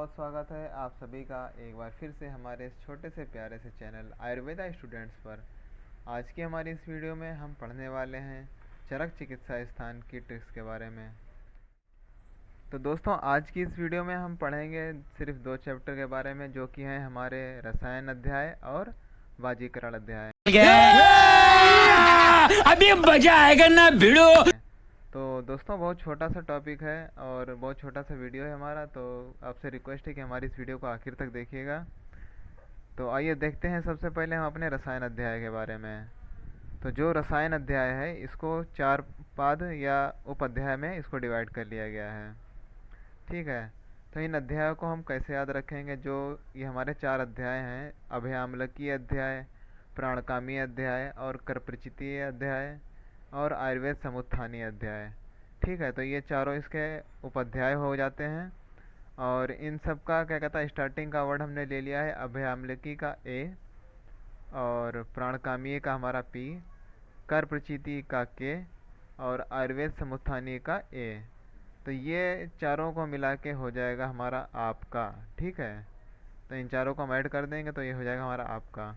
बहुत स्वागत है आप सभी का एक बार फिर से हमारे इस छोटे से प्यारे से चैनल आयुर्वेदा स्टूडेंट्स पर। आज की हमारी इस वीडियो में हम पढ़ने वाले हैं चरक चिकित्सा स्थान की ट्रिक्स के बारे में। तो दोस्तों आज की इस वीडियो में हम पढ़ेंगे सिर्फ दो चैप्टर के बारे में, जो कि हैं हमारे रसायन अध्याय और वाजीकरण अध्याय। अभी मजा आएगा ना भिड़ो। तो दोस्तों बहुत छोटा सा टॉपिक है और बहुत छोटा सा वीडियो है हमारा, तो आपसे रिक्वेस्ट है कि हमारी इस वीडियो को आखिर तक देखिएगा। तो आइए देखते हैं सबसे पहले हम अपने रसायन अध्याय के बारे में। तो जो रसायन अध्याय है इसको 4 पाद या उपाध्याय में इसको डिवाइड कर लिया गया है। ठीक है, तो इन अध्यायों को हम कैसे याद रखेंगे? जो ये हमारे 4 अध्याय हैं, अभयामलकीय अध्याय, प्राणकामी अध्याय और करपरिचितीय अध्याय और आयुर्वेद समुत्थानीय अध्याय। ठीक है, तो ये चारों इसके उपाध्याय हो जाते हैं। और इन सब का क्या कहता है, स्टार्टिंग का वर्ड हमने ले लिया है अभयामलकी का ए, और प्राणकामी का हमारा पी, कर प्रचिति का के, और आयुर्वेद समुत्थानीय का ए। तो ये चारों को मिला के हो जाएगा हमारा आपका। ठीक है, तो इन चारों को हम ऐड कर देंगे तो ये हो जाएगा हमारा आपका।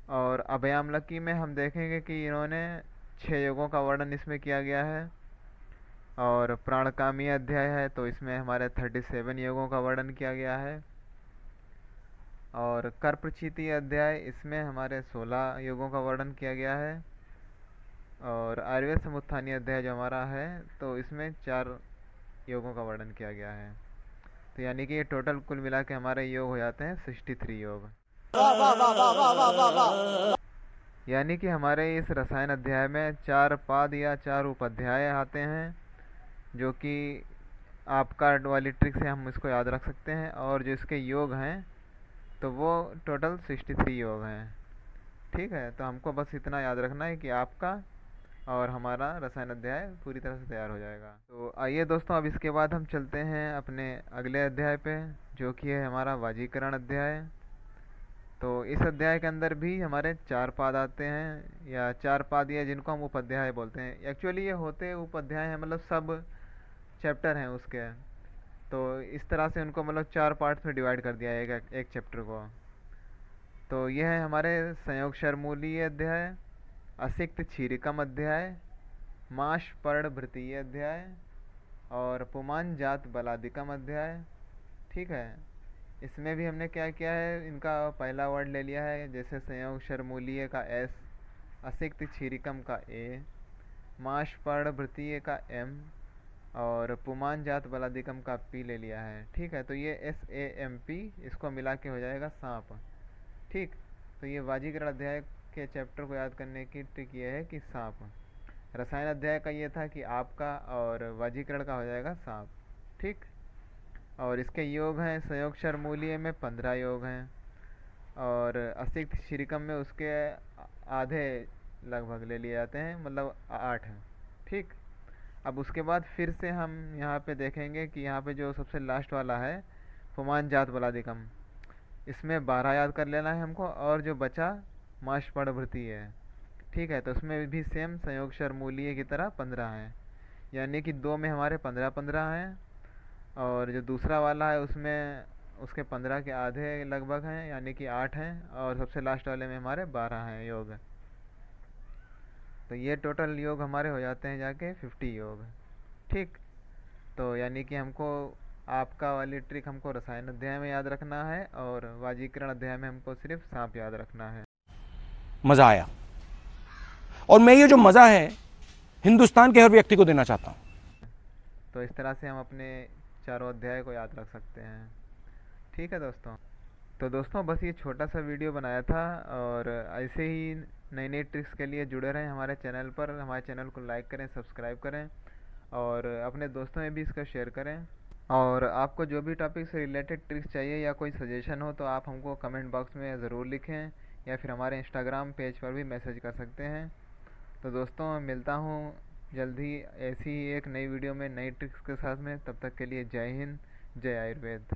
और अभयामलकी में हम देखेंगे कि इन्होंने 6 योगों का वर्णन इसमें किया गया है। और प्राणकामी अध्याय है तो इसमें हमारे 37 योगों का वर्णन किया गया है। और करप्रचिति अध्याय इसमें हमारे 16 योगों का वर्णन किया गया है। और आयुर्वेद समुत्थानीय अध्याय जो हमारा है तो इसमें 4 योगों का वर्णन किया गया है। तो यानी कि ये टोटल कुल मिला के हमारे योग हो जाते हैं 63 योग। यानी कि हमारे इस रसायन अध्याय में 4 पाद या 4 उपाध्याय आते हैं, जो कि आपका वाली ट्रिक से हम इसको याद रख सकते हैं। और जो इसके योग हैं तो वो टोटल 63 योग हैं। ठीक है, तो हमको बस इतना याद रखना है कि आपका और हमारा रसायन अध्याय पूरी तरह से तैयार हो जाएगा। तो आइए दोस्तों, अब इसके बाद हम चलते हैं अपने अगले अध्याय पे, जो कि है हमारा वाजीकरण अध्याय। तो इस अध्याय के अंदर भी हमारे 4 पाद आते हैं, या 4 पाद या जिनको हम उपाध्याय बोलते हैं। एक्चुअली ये होते उपाध्याय हैं, मतलब सब चैप्टर हैं उसके। तो इस तरह से उनको मतलब 4 पार्ट्स में डिवाइड कर दिया है एक चैप्टर को। तो ये है हमारे संयोग शरमूलीय अध्याय, असिक्त क्षीरिकम अध्याय, माश पर्ण भृतीय अध्याय और पुमान जात बलादिकम अध्याय। ठीक है, इसमें भी हमने क्या किया है, इनका पहला वर्ड ले लिया है, जैसे संयोग शरमूलीय का एस, असिक्त क्षीरिकम का ए, माश पर्ण भृतीय का एम और पुमान जात बलादिकम का पी ले लिया है। ठीक है, तो ये SAMP इसको मिला के हो जाएगा सांप। ठीक, तो ये वाजीकरण अध्याय के चैप्टर को याद करने की ट्रिक ये है कि सांप। रसायन अध्याय का ये था कि आपका, और वाजीकरण का हो जाएगा सांप। ठीक, और इसके योग हैं संयोग शरमूलीय में 15 योग हैं, और असिक्त क्षीरिकम में उसके आधे लगभग ले लिए जाते हैं, मतलब 8 हैं। ठीक, अब उसके बाद फिर से हम यहाँ पे देखेंगे कि यहाँ पे जो सबसे लास्ट वाला है पुमान जात बलादिकम, इसमें 12 याद कर लेना है हमको, और जो बचा माश पर्ण है। ठीक है, तो उसमें भी सेम संयोग शरमूलीय की तरह 15 हैं, यानी कि 2 में हमारे 15-15 हैं, और जो दूसरा वाला है उसमें उसके 15 के आधे लगभग हैं, यानी कि 8 हैं, और सबसे लास्ट वाले में हमारे 12 हैं योग। तो ये टोटल योग हमारे हो जाते हैं जाके 50 योग। ठीक, तो यानी कि हमको आपका वाली ट्रिक हमको रसायन अध्याय में याद रखना है, और वाजीकरण अध्याय में हमको सिर्फ सांप याद रखना है। मजा आया, और मैं ये जो मजा है हिंदुस्तान के हर व्यक्ति को देना चाहता हूं। तो इस तरह से हम अपने चारों अध्याय को याद रख सकते हैं। ठीक है दोस्तों, तो दोस्तों बस ये छोटा सा वीडियो बनाया था, और ऐसे ही नई नई ट्रिक्स के लिए जुड़े रहें हमारे चैनल पर। हमारे चैनल को लाइक करें, सब्सक्राइब करें, और अपने दोस्तों में भी इसका शेयर करें। और आपको जो भी टॉपिक से रिलेटेड ट्रिक्स चाहिए या कोई सजेशन हो तो आप हमको कमेंट बॉक्स में ज़रूर लिखें, या फिर हमारे इंस्टाग्राम पेज पर भी मैसेज कर सकते हैं। तो दोस्तों मिलता हूँ जल्द ही ऐसी ही एक नई वीडियो में नई ट्रिक्स के साथ में। तब तक के लिए जय हिंद, जय आयुर्वेद।